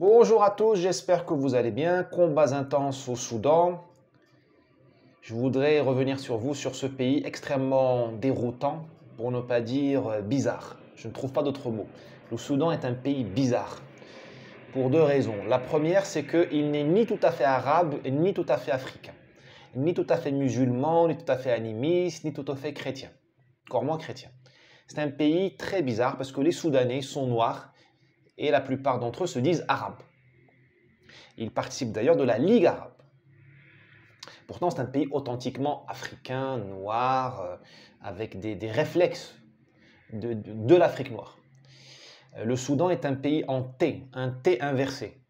Bonjour à tous, j'espère que vous allez bien. Combats intenses au Soudan. Je voudrais revenir sur ce pays extrêmement déroutant, pour ne pas dire bizarre. Je ne trouve pas d'autre mot. Le Soudan est un pays bizarre, pour deux raisons. La première, c'est qu'il n'est ni tout à fait arabe, ni tout à fait africain, ni tout à fait musulman, ni tout à fait animiste, ni tout à fait chrétien. Encore moins chrétien. C'est un pays très bizarre parce que les Soudanais sont noirs et la plupart d'entre eux se disent arabes. Ils participent d'ailleurs de la Ligue arabe. Pourtant, c'est un pays authentiquement africain, noir, avec des réflexes de l'Afrique noire. Le Soudan est un pays en T, un T inversé.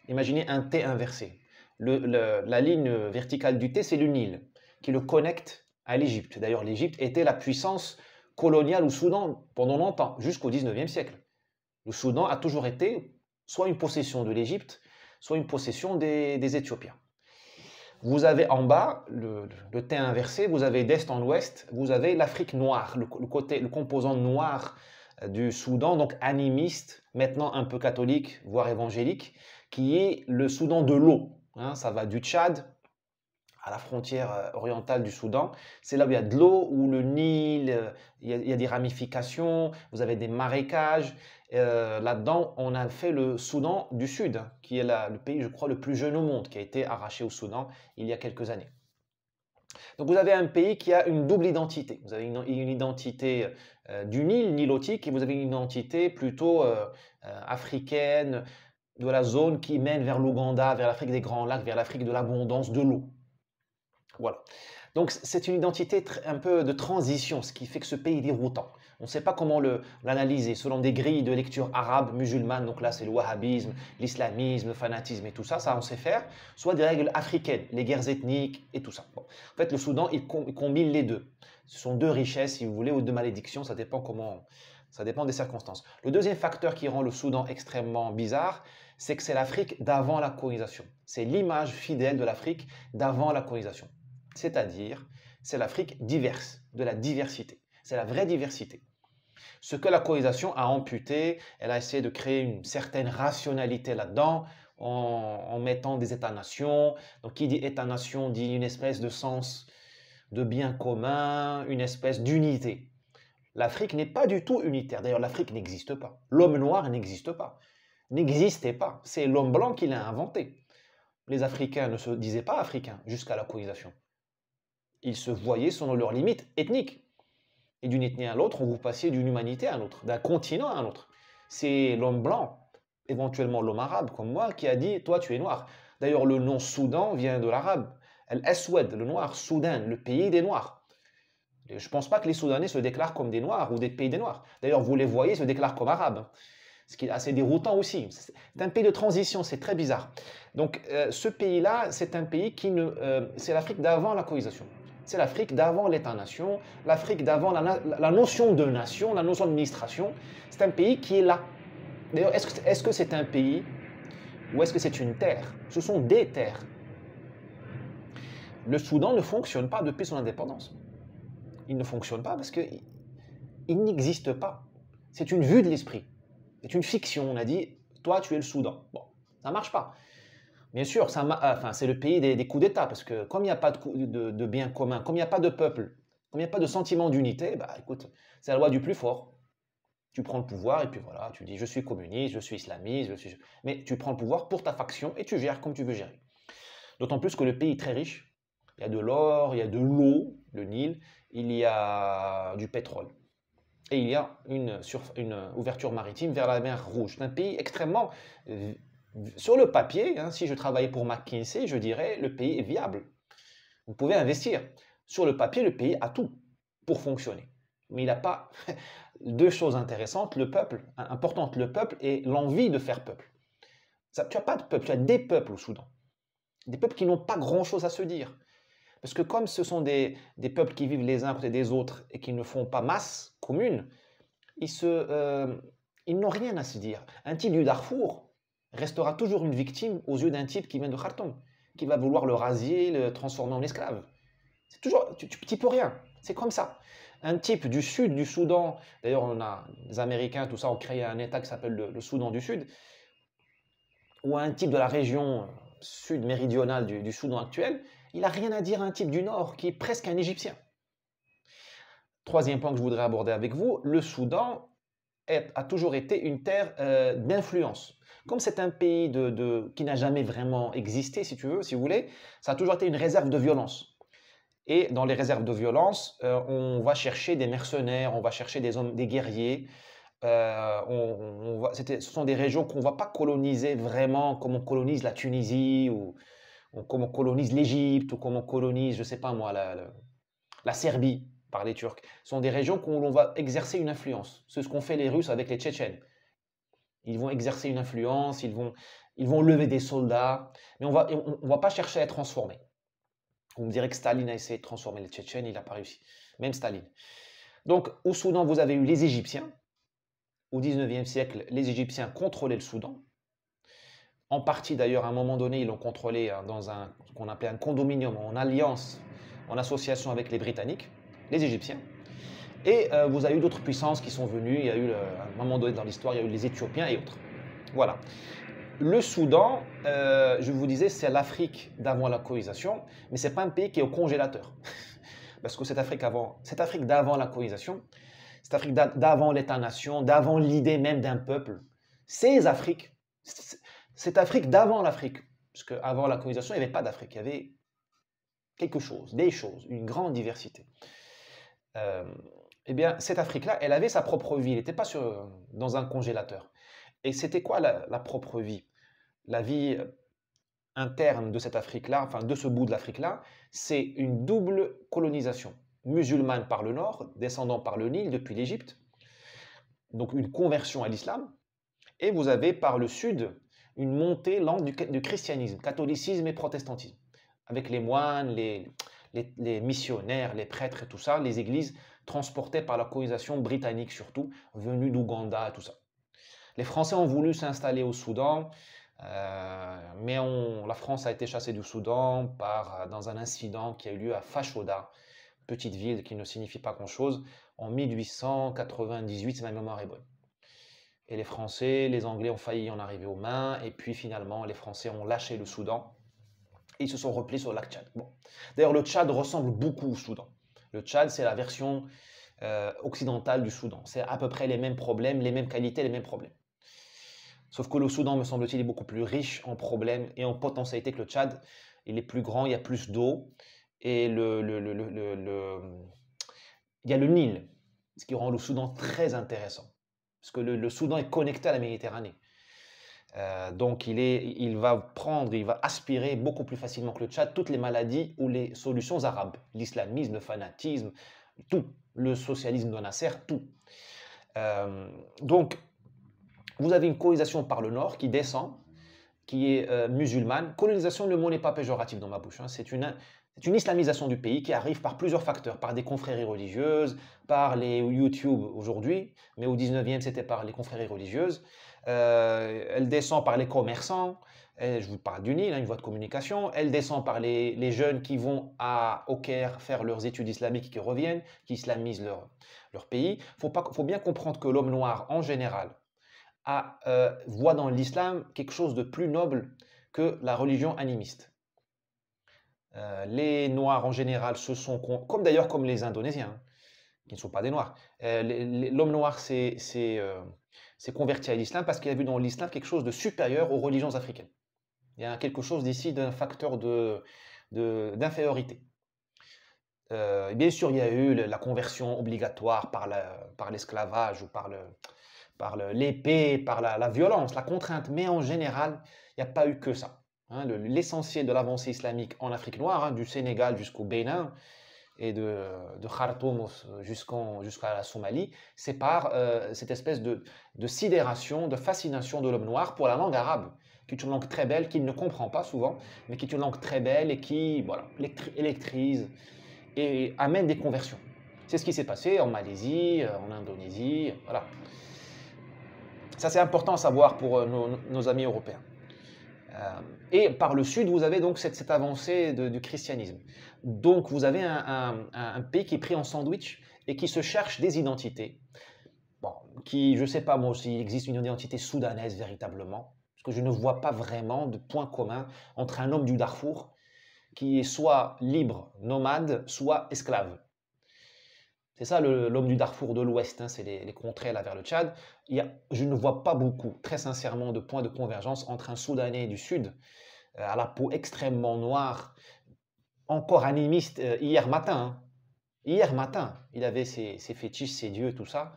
Imaginez un T inversé. La ligne verticale du T, c'est le Nil, qui le connecte à l'Égypte. D'ailleurs, l'Égypte était la puissance coloniale au Soudan pendant longtemps, jusqu'au 19e siècle. Le Soudan a toujours été soit une possession de l'Égypte, soit une possession des Éthiopiens. Vous avez en bas le T inversé, vous avez d'est en ouest, vous avez l'Afrique noire, le composant noir du Soudan, donc animiste, maintenant un peu catholique, voire évangélique, qui est le Soudan de l'eau. Ça va du Tchad à la frontière orientale du Soudan. C'est là où il y a de l'eau, où le Nil, il y a des ramifications, vous avez des marécages. Là-dedans, on a fait le Soudan du Sud, qui est le pays, je crois, le plus jeune au monde, qui a été arraché au Soudan il y a quelques années. Donc vous avez un pays qui a une double identité. Vous avez une identité du Nil, nilotique, et vous avez une identité plutôt africaine, de la zone qui mène vers l'Ouganda, vers l'Afrique des Grands Lacs, vers l'Afrique de l'abondance de l'eau. Voilà. Donc c'est une identité un peu de transition, ce qui fait que ce pays est déroutant. On ne sait pas comment l'analyser selon des grilles de lecture arabes, musulmanes, donc là c'est le wahhabisme, l'islamisme, le fanatisme et tout ça, ça on sait faire, soit des règles africaines, les guerres ethniques et tout ça. Bon. En fait le Soudan il combine les deux. Ce sont deux richesses si vous voulez ou deux malédictions, ça dépend ça dépend des circonstances. Le deuxième facteur qui rend le Soudan extrêmement bizarre, c'est que c'est l'Afrique d'avant la colonisation. C'est l'image fidèle de l'Afrique d'avant la colonisation. C'est-à-dire, c'est l'Afrique diverse, de la diversité. C'est la vraie diversité. Ce que la colonisation a amputé, elle a essayé de créer une certaine rationalité là-dedans, en mettant des États-nations. Donc, qui dit État-nation dit une espèce de sens de bien commun, une espèce d'unité. L'Afrique n'est pas du tout unitaire. D'ailleurs, l'Afrique n'existe pas. L'homme noir n'existe pas. N'existait pas. C'est l'homme blanc qui l'a inventé. Les Africains ne se disaient pas africains jusqu'à la colonisation. Ils se voyaient selon leurs limites ethniques. Et d'une ethnie à l'autre, vous passiez d'une humanité à l'autre, d'un continent à un autre. C'est l'homme blanc, éventuellement l'homme arabe comme moi, qui a dit « toi tu es noir ». D'ailleurs, le nom Soudan vient de l'arabe. Al-Aswad, le noir, Soudan, le pays des noirs. Je ne pense pas que les Soudanais se déclarent comme des noirs ou des pays des noirs. D'ailleurs, vous les voyez se déclarent comme arabes. Ce qui est assez déroutant aussi. C'est un pays de transition, c'est très bizarre. Donc, ce pays-là, c'est un pays c'est l'Afrique d'avant la colonisation. C'est l'Afrique d'avant l'État-nation, l'Afrique d'avant la notion de nation, la notion d'administration. C'est un pays qui est là. D'ailleurs, est-ce que c'est un pays ou est-ce que c'est une terre? Ce sont des terres. Le Soudan ne fonctionne pas depuis son indépendance. Il ne fonctionne pas parce qu'il n'existe pas. C'est une vue de l'esprit. C'est une fiction. On a dit, toi, tu es le Soudan. Bon, ça ne marche pas. Bien sûr, c'est le pays des coups d'État, parce que comme il n'y a pas de bien commun, comme il n'y a pas de peuple, comme il n'y a pas de sentiment d'unité, bah écoute, c'est la loi du plus fort. Tu prends le pouvoir et puis voilà, tu dis je suis communiste, je suis islamiste, mais tu prends le pouvoir pour ta faction et tu gères comme tu veux gérer. D'autant plus que le pays est très riche. Il y a de l'or, il y a de l'eau, le Nil, il y a du pétrole. Et il y a une ouverture maritime vers la mer Rouge. C'est un pays extrêmement sur le papier, si je travaillais pour McKinsey, je dirais le pays est viable. Vous pouvez investir. Sur le papier, le pays a tout pour fonctionner. Mais il n'a pas deux choses intéressantes, importantes, le peuple et l'envie de faire peuple. Tu n'as pas de peuple, tu as des peuples au Soudan. Des peuples qui n'ont pas grand-chose à se dire. Parce que comme ce sont des peuples qui vivent les uns à côté des autres et qui ne font pas masse commune, ils n'ont rien à se dire. Un type du Darfour restera toujours une victime aux yeux d'un type qui vient de Khartoum, qui va vouloir le rasier, le transformer en esclave. C'est toujours, tu peux rien. C'est comme ça. Un type du sud du Soudan, d'ailleurs on a les Américains, tout ça, ont créé un État qui s'appelle le Soudan du Sud. ou à un type de la région sud-méridionale du Soudan actuel, il n'a rien à dire à un type du nord qui est presque un Égyptien. Troisième point que je voudrais aborder avec vous, le Soudan a toujours été une terre d'influence. Comme c'est un pays qui n'a jamais vraiment existé, si tu veux, si vous voulez, ça a toujours été une réserve de violence. Et dans les réserves de violence, on va chercher des mercenaires, on va chercher des hommes, des guerriers. Ce sont des régions qu'on ne va pas coloniser vraiment comme on colonise la Tunisie ou comme on colonise l'Égypte ou comme on colonise, je ne sais pas moi, la Serbie par les Turcs. Ce sont des régions où l'on va exercer une influence. C'est ce qu'ont fait les Russes avec les Tchétchènes. Ils vont exercer une influence, ils vont lever des soldats, mais on va pas chercher à être transformé. On me dirait que Staline a essayé de transformer les Tchétchènes, il n'a pas réussi. Même Staline. Donc, au Soudan, vous avez eu les Égyptiens. Au 19e siècle, les Égyptiens contrôlaient le Soudan. En partie, d'ailleurs, à un moment donné, ils l'ont contrôlé dans ce qu'on appelait un condominium, en alliance, en association avec les Britanniques, les Égyptiens. Et vous avez eu d'autres puissances qui sont venues. Il y a eu, à un moment donné dans l'histoire, il y a eu les Éthiopiens et autres. Voilà. Le Soudan, je vous disais, c'est l'Afrique d'avant la colonisation, mais ce n'est pas un pays qui est au congélateur. Parce que cette Afrique d'avant la colonisation, cette Afrique d'avant l'État-nation, d'avant l'idée même d'un peuple, cette Afrique d'avant l'Afrique, parce qu'avant la colonisation, il n'y avait pas d'Afrique, il y avait quelque chose, des choses, une grande diversité. Eh bien, cette Afrique-là, elle avait sa propre vie, elle n'était pas dans un congélateur. Et c'était quoi la propre vie? La vie interne de cette Afrique-là, enfin de ce bout de l'Afrique-là, c'est une double colonisation. Musulmane par le nord, descendant par le Nil depuis l'Égypte, donc une conversion à l'islam, et vous avez par le sud une montée lente du christianisme, catholicisme et protestantisme, avec les moines, les missionnaires, les prêtres et tout ça, les églises transportées par la colonisation britannique surtout, venues d'Ouganda, tout ça. Les Français ont voulu s'installer au Soudan, mais la France a été chassée du Soudan dans un incident qui a eu lieu à Fashoda, petite ville qui ne signifie pas grand-chose, en 1898, si ma mémoire est bonne. Et les Français, les Anglais ont failli en arriver aux mains, et puis finalement, les Français ont lâché le Soudan, et ils se sont repliés sur le lac Tchad. Bon. D'ailleurs, le Tchad ressemble beaucoup au Soudan. Le Tchad, c'est la version occidentale du Soudan. C'est à peu près les mêmes problèmes, les mêmes qualités, les mêmes problèmes. Sauf que le Soudan, me semble-t-il, est beaucoup plus riche en problèmes et en potentialités que le Tchad. Il est plus grand, il y a plus d'eau, et il y a le Nil, ce qui rend le Soudan très intéressant. Parce que le Soudan est connecté à la Méditerranée. Donc il va aspirer beaucoup plus facilement que le Tchad toutes les maladies ou les solutions arabes. L'islamisme, le fanatisme, tout. Le socialisme de Nasser, tout. Donc, vous avez une colonisation par le nord qui descend, qui est musulmane. Colonisation, le mot n'est pas péjoratif dans ma bouche. Hein. C'est une islamisation du pays qui arrive par plusieurs facteurs, par des confréries religieuses, par les YouTube aujourd'hui, mais au 19e, c'était par les confréries religieuses. Elle descend par les commerçants, je vous parle du Nil, une voie de communication. Elle descend par les jeunes qui vont au Caire faire leurs études islamiques et qui reviennent, qui islamisent leur pays. Il faut bien comprendre que l'homme noir, en général, voit dans l'islam quelque chose de plus noble que la religion animiste. Les Noirs, en général, comme d'ailleurs comme les Indonésiens, hein, qui ne sont pas des Noirs. L'homme noir s'est converti à l'islam parce qu'il a vu dans l'islam quelque chose de supérieur aux religions africaines. Il y a quelque chose d'ici d'un facteur d'infériorité. Bien sûr, il y a eu la conversion obligatoire par l'esclavage ou par l'épée, par la violence, la contrainte, mais en général, il n'y a pas eu que ça. Hein, l'essentiel de l'avancée islamique en Afrique noire, hein, du Sénégal jusqu'au Bénin et de Khartoum jusqu'à la Somalie, c'est par cette espèce de sidération, de fascination de l'homme noir pour la langue arabe, qui est une langue très belle, qu'il ne comprend pas souvent, mais qui est une langue très belle et qui électrise et amène des conversions. C'est ce qui s'est passé en Malaisie, en Indonésie, voilà. Ça, c'est important à savoir pour nos amis européens. Et par le sud, vous avez donc cette avancée du christianisme. Donc, vous avez un pays qui est pris en sandwich et qui se cherche des identités. Bon, je ne sais pas moi s'il existe une identité soudanaise véritablement, parce que je ne vois pas vraiment de point commun entre un homme du Darfour qui est soit libre, nomade, soit esclave. C'est ça l'homme du Darfour de l'Ouest, hein, c'est les contrées là vers le Tchad. Je ne vois pas beaucoup, très sincèrement, de points de convergence entre un Soudanais du Sud, à la peau extrêmement noire, encore animiste hier matin. Hein. Hier matin, il avait ses fétiches, ses dieux, tout ça.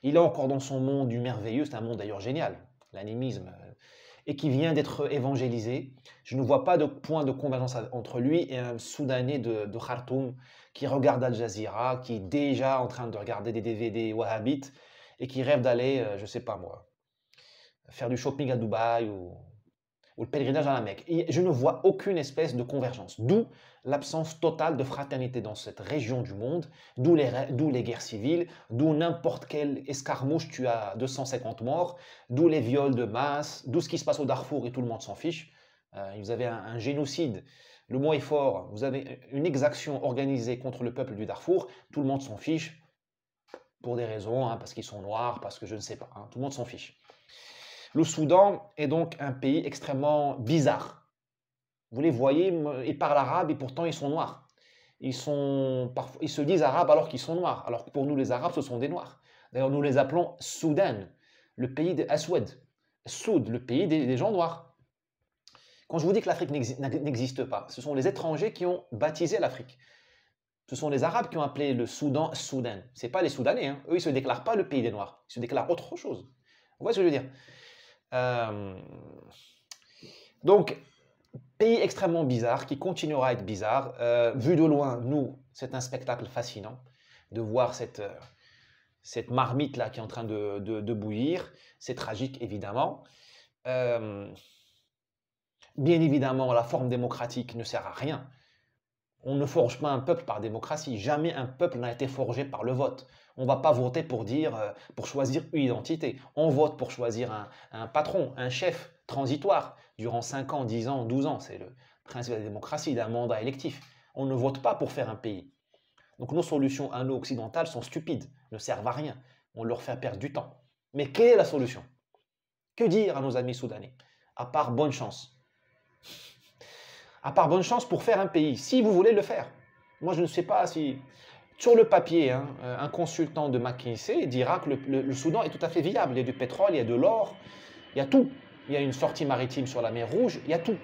Il est encore dans son monde du merveilleux, c'est un monde d'ailleurs génial, l'animisme, et qui vient d'être évangélisé. Je ne vois pas de point de convergence entre lui et un Soudanais de Khartoum qui regarde Al Jazeera, qui est déjà en train de regarder des DVD wahhabites et qui rêve d'aller, je ne sais pas moi, faire du shopping à Dubaï ou le pèlerinage à la Mecque. Et je ne vois aucune espèce de convergence, d'où l'absence totale de fraternité dans cette région du monde, d'où les guerres civiles, d'où n'importe quelle escarmouche tu as 250 morts, d'où les viols de masse, d'où ce qui se passe au Darfour et tout le monde s'en fiche. Vous avez un génocide, le mot est fort, vous avez une exaction organisée contre le peuple du Darfour, tout le monde s'en fiche, pour des raisons, hein, parce qu'ils sont noirs, parce que je ne sais pas, hein, tout le monde s'en fiche. Le Soudan est donc un pays extrêmement bizarre. Vous les voyez, ils parlent arabe et pourtant ils sont noirs. Ils se disent arabes alors qu'ils sont noirs. Alors que pour nous les arabes, ce sont des noirs. D'ailleurs, nous les appelons Soudan, le pays des Aswad. Soud, le pays des gens noirs. Quand je vous dis que l'Afrique n'existe pas, ce sont les étrangers qui ont baptisé l'Afrique. Ce sont les Arabes qui ont appelé le Soudan Soudan. Ce n'est pas les Soudanais. Hein. Eux, ils ne se déclarent pas le pays des Noirs. Ils se déclarent autre chose. Vous voyez ce que je veux dire? Donc, pays extrêmement bizarre, qui continuera à être bizarre. Vu de loin, nous, c'est un spectacle fascinant de voir cette marmite-là qui est en train de bouillir. C'est tragique, évidemment. Bien évidemment, la forme démocratique ne sert à rien. On ne forge pas un peuple par démocratie. Jamais un peuple n'a été forgé par le vote. On ne va pas voter pour choisir une identité. On vote pour choisir un patron, un chef transitoire durant 5 ans, 10 ans, 12 ans. C'est le principe de la démocratie, d'un mandat électif. On ne vote pas pour faire un pays. Donc nos solutions à nous occidentales sont stupides, ne servent à rien. On leur fait perdre du temps. Mais quelle est la solution? Que dire à nos amis soudanais? À part bonne chance. À part bonne chance pour faire un pays, si vous voulez le faire. Moi, je ne sais pas si... Sur le papier, hein, un consultant de McKinsey dira que le Soudan est tout à fait viable. Il y a du pétrole, il y a de l'or, il y a tout. Il y a une sortie maritime sur la mer Rouge, il y a tout.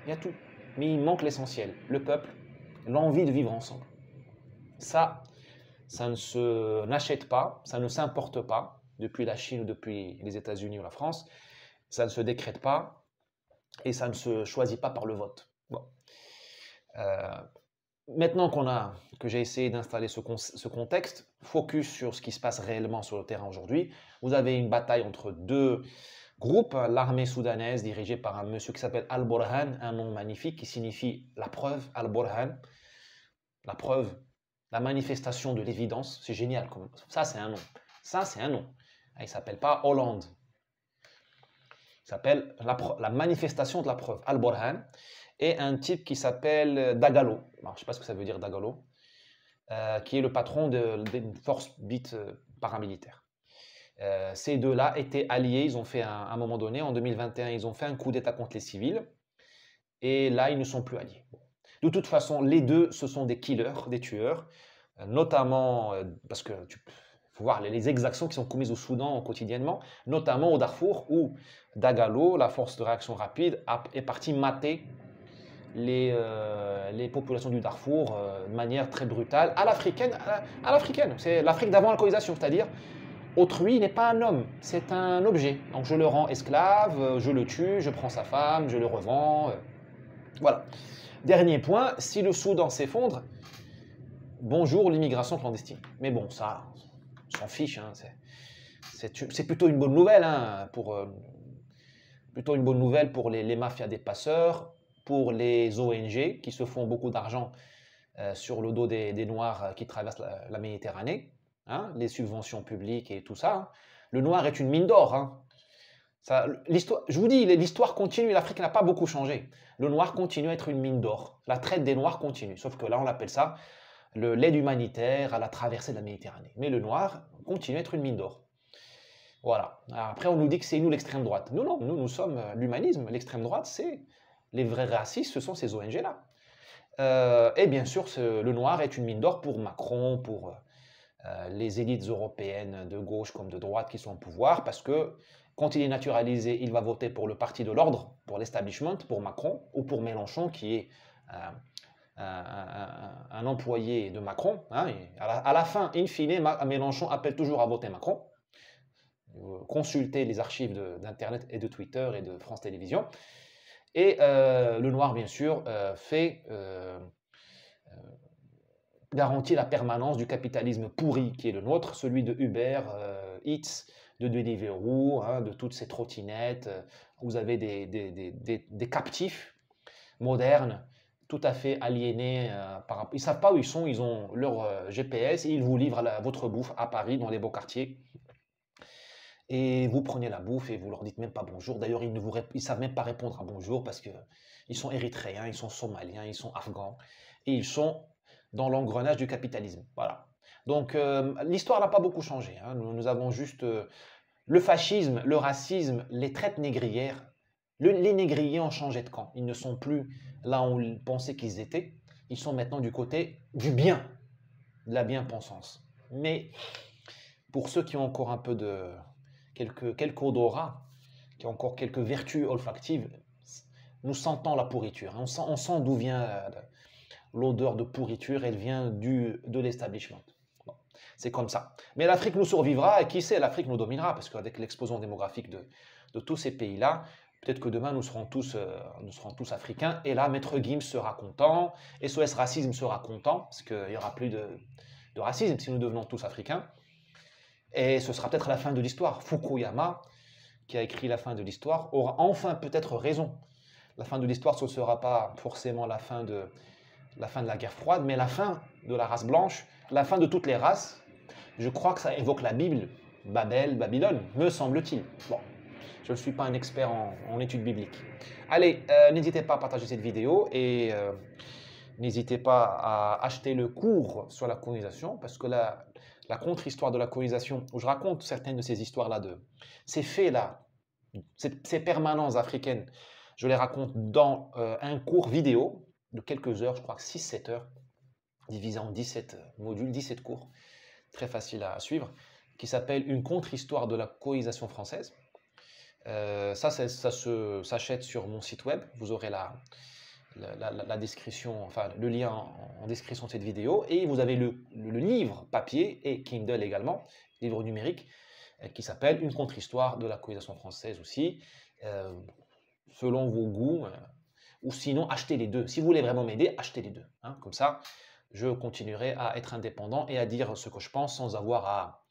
Il y a tout. Mais il manque l'essentiel, le peuple, l'envie de vivre ensemble. Ça ne n'achète pas, ça ne s'importe pas, depuis la Chine ou depuis les États-Unis ou la France. Ça ne se décrète pas et ça ne se choisit pas par le vote. Bon. Maintenant que j'ai essayé d'installer ce contexte, focus sur ce qui se passe réellement sur le terrain aujourd'hui. Vous avez une bataille entre deux groupes, l'armée soudanaise dirigée par un monsieur qui s'appelle Al-Burhan, un nom magnifique qui signifie la preuve, Al-Burhan, la preuve, la manifestation de l'évidence, c'est génial, ça c'est un nom, ça c'est un nom, il ne s'appelle pas Hollande, il s'appelle la manifestation de la preuve, Al-Burhan, et un type qui s'appelle Dagalo, alors, je ne sais pas ce que ça veut dire Dagalo, qui est le patron d'une force dite paramilitaire. Ces deux-là étaient alliés, ils ont fait à un moment donné, en 2021, ils ont fait un coup d'État contre les civils, et là, ils ne sont plus alliés. De toute façon, les deux, ce sont des killers, des tueurs, notamment parce que faut voir les exactions qui sont commises au Soudan quotidiennement, notamment au Darfour, où Dagalo, la force de réaction rapide, est parti mater les populations du Darfour de manière très brutale, à l'africaine. C'est l'Afrique d'avant la colonisation, c'est-à-dire autrui n'est pas un homme, c'est un objet. Donc je le rends esclave, je le tue, je prends sa femme, je le revends. Voilà. Dernier point, si le Soudan s'effondre, bonjour l'immigration clandestine. Mais bon, ça, on s'en fiche. Hein, c'est plutôt une bonne nouvelle, hein, plutôt une bonne nouvelle pour les mafias des passeurs, pour les ONG qui se font beaucoup d'argent sur le dos des Noirs qui traversent la Méditerranée, hein, les subventions publiques et tout ça. Hein. Le Noir est une mine d'or. Hein. Je vous dis, l'histoire continue, l'Afrique n'a pas beaucoup changé. Le Noir continue à être une mine d'or. La traite des Noirs continue, sauf que là on appelle ça l'aide humanitaire à la traversée de la Méditerranée. Mais le Noir continue à être une mine d'or. Voilà. Alors après, on nous dit que c'est nous l'extrême droite. Nous, non, nous sommes l'humanisme. L'extrême droite, c'est les vrais racistes, ce sont ces ONG-là. Et bien sûr, le noir est une mine d'or pour Macron, pour les élites européennes de gauche comme de droite qui sont au pouvoir, parce que quand il est naturalisé, il va voter pour le parti de l'ordre, pour l'establishment, pour Macron, ou pour Mélenchon, qui est euh, un employé de Macron. Hein, et à la fin, in fine, Mélenchon appelle toujours à voter Macron. Consultez les archives d'Internet et de Twitter et de France Télévisions. Et le noir, bien sûr, garantit la permanence du capitalisme pourri qui est le nôtre, celui de Uber, Eats, de Deliveroo, hein, de toutes ces trottinettes. Vous avez des captifs modernes, tout à fait aliénés. Ils ne savent pas où ils sont, ils ont leur GPS et ils vous livrent votre bouffe à Paris, dans les beaux quartiers. Et vous prenez la bouffe et vous leur dites même pas bonjour. D'ailleurs, ils ne savent même pas répondre à bonjour parce que ils sont érythréens, ils sont somaliens, ils sont afghans et ils sont dans l'engrenage du capitalisme. Voilà. Donc l'histoire n'a pas beaucoup changé. Hein. Nous avons juste le fascisme, le racisme, les traites négrières. Les négriers ont changé de camp. Ils ne sont plus là où on pensait qu'ils étaient. Ils sont maintenant du côté du bien, de la bien-pensance. Mais pour ceux qui ont encore un peu de quelques odorat, qui ont encore quelques vertus olfactives, nous sentons la pourriture. On sent d'où vient l'odeur de pourriture, elle vient de l'establishment. Bon, c'est comme ça. Mais l'Afrique nous survivra et qui sait, l'Afrique nous dominera parce qu'avec l'explosion démographique de tous ces pays-là, peut-être que demain nous serons tous africains et là Maître Gims sera content, SOS Racisme sera content parce qu'il n'y aura plus de racisme si nous devenons tous africains. Et ce sera peut-être la fin de l'histoire. Fukuyama, qui a écrit la fin de l'histoire, aura enfin peut-être raison. La fin de l'histoire, ce ne sera pas forcément la fin de la guerre froide, mais la fin de la race blanche, la fin de toutes les races. Je crois que ça évoque la Bible, Babylone, me semble-t-il. Bon, je ne suis pas un expert en études bibliques. Allez, n'hésitez pas à partager cette vidéo et n'hésitez pas à acheter le cours sur la colonisation, parce que la contre-histoire de la colonisation, où je raconte certaines de ces histoires-là, ces faits-là, ces permanences africaines, je les raconte dans un cours vidéo de quelques heures, je crois que 6-7 heures, divisé en 17 modules, 17 cours, très facile à suivre, qui s'appelle Une contre-histoire de la colonisation française. Ça s'achète sur mon site web, vous aurez la description, enfin le lien en description de cette vidéo, et vous avez le livre papier et Kindle également, livre numérique, qui s'appelle Une contre-histoire de la colonisation française aussi, selon vos goûts, ou sinon achetez les deux. Si vous voulez vraiment m'aider, achetez les deux. Hein. Comme ça, je continuerai à être indépendant et à dire ce que je pense sans avoir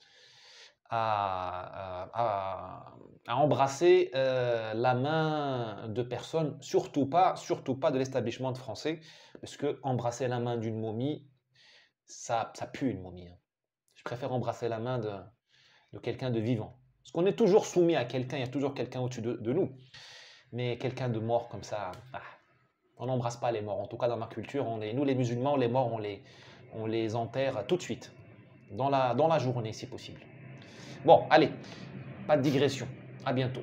à embrasser la main de personnes, surtout pas de l'establishment français, parce que embrasser la main d'une momie, ça pue une momie. Hein. Je préfère embrasser la main de quelqu'un de vivant. Parce qu'on est toujours soumis à quelqu'un, il y a toujours quelqu'un au-dessus de nous. Mais quelqu'un de mort comme ça, on n'embrasse pas les morts. En tout cas, dans ma culture, nous les musulmans, les morts, on les enterre tout de suite, dans la journée si possible. Bon, allez, pas de digression. À bientôt.